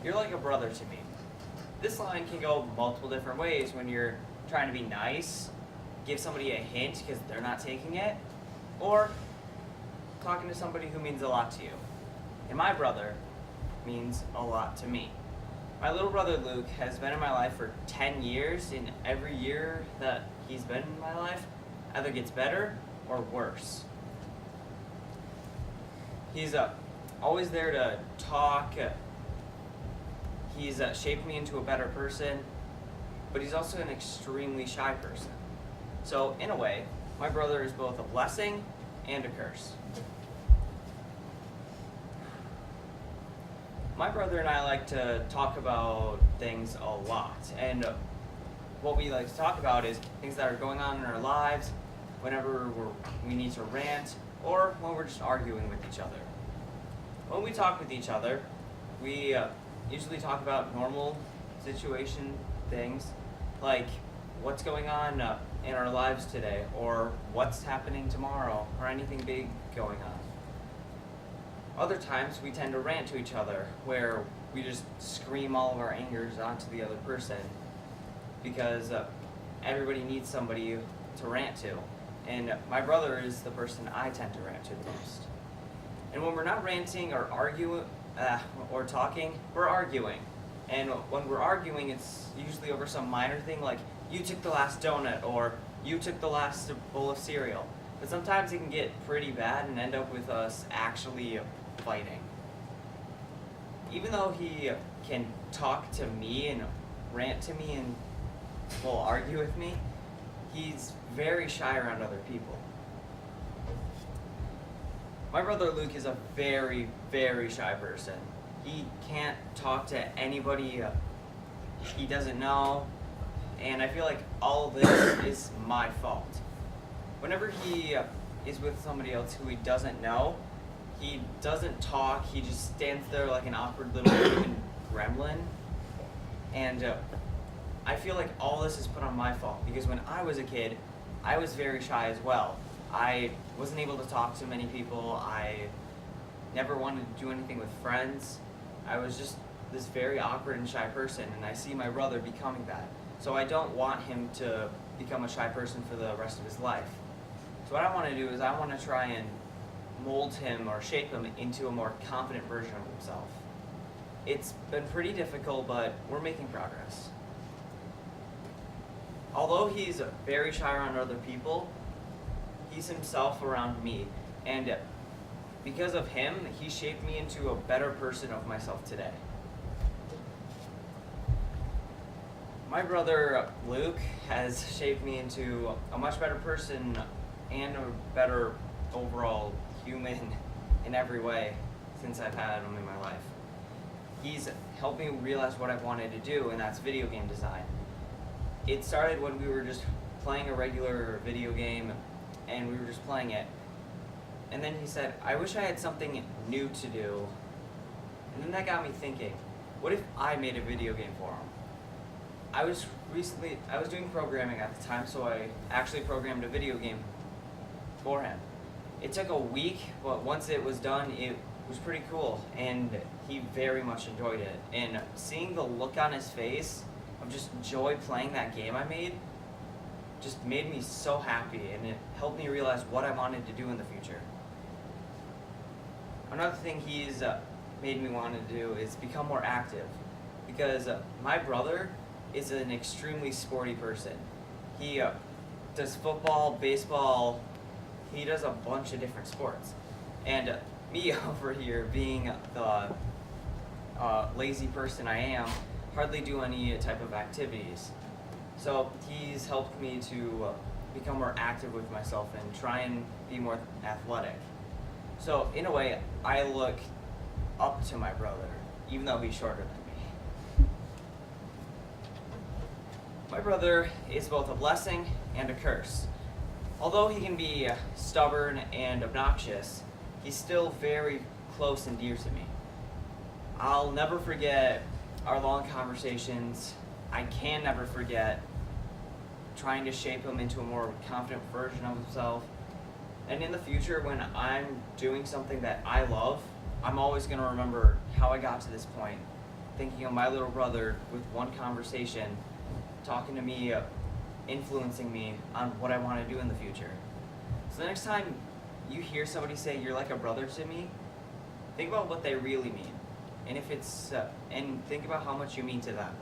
You're like a brother to me. This line can go multiple different ways when you're trying to be nice, give somebody a hint because they're not taking it, or talking to somebody who means a lot to you. And my brother means a lot to me. My little brother Luke has been in my life for 10 years, and every year that he's been in my life either gets better or worse. He's always there to talk. He's shaped me into a better person, but he's also an extremely shy person. So in a way, my brother is both a blessing and a curse. My brother and I like to talk about things a lot, and what we like to talk about is things that are going on in our lives, whenever we need to rant, or when we're just arguing with each other. When we talk with each other, we usually talk about normal situation things, like what's going on in our lives today, or what's happening tomorrow, or anything big going on. Other times we tend to rant to each other, where we just scream all of our angers onto the other person, because everybody needs somebody to rant to. And my brother is the person I tend to rant to the most. And when we're not ranting or arguing or talking, we're arguing. And when we're arguing, it's usually over some minor thing like, you took the last donut, or you took the last bowl of cereal. But sometimes it can get pretty bad and end up with us actually fighting. Even though he can talk to me and rant to me and will argue with me, he's very shy around other people. My brother Luke is a very, very shy person. He can't talk to anybody he doesn't know, and I feel like all of this is my fault. Whenever he is with somebody else who he doesn't know, he doesn't talk, he just stands there like an awkward little human gremlin, and I feel like all this is put on my fault, because when I was a kid, I was very shy as well. I wasn't able to talk to many people. I never wanted to do anything with friends. I was just this very awkward and shy person, and I see my brother becoming that. So I don't want him to become a shy person for the rest of his life. So what I want to do is I want to try and mold him or shape him into a more confident version of himself. It's been pretty difficult, but we're making progress. Although he's very shy around other people, he's himself around me, and because of him, he shaped me into a better person of myself today. My brother Luke has shaped me into a much better person and a better overall human in every way since I've had him in my life. He's helped me realize what I've wanted to do, and that's video game design. It started when we were just playing a regular video game, and we were just playing it. And then he said, I wish I had something new to do. And then that got me thinking, what if I made a video game for him? I was doing programming at the time, so I actually programmed a video game for him. It took a week, but once it was done, it was pretty cool, and he very much enjoyed it. And seeing the look on his face of just joy playing that game I made just made me so happy, and it helped me realize what I wanted to do in the future. Another thing he's made me want to do is become more active, because my brother is an extremely sporty person. He does football, baseball, he does a bunch of different sports. And me over here, being the lazy person I am, hardly do any type of activities. So he's helped me to become more active with myself and try and be more athletic. So in a way, I look up to my brother, even though he's shorter than me. My brother is both a blessing and a curse. Although he can be stubborn and obnoxious, he's still very close and dear to me. I'll never forget our long conversations. I can never forget trying to shape him into a more confident version of himself. And in the future, when I'm doing something that I love, I'm always going to remember how I got to this point thinking of my little brother with one conversation, talking to me, influencing me on what I want to do in the future. So the next time you hear somebody say you're like a brother to me, think about what they really mean, and if it's and think about how much you mean to them.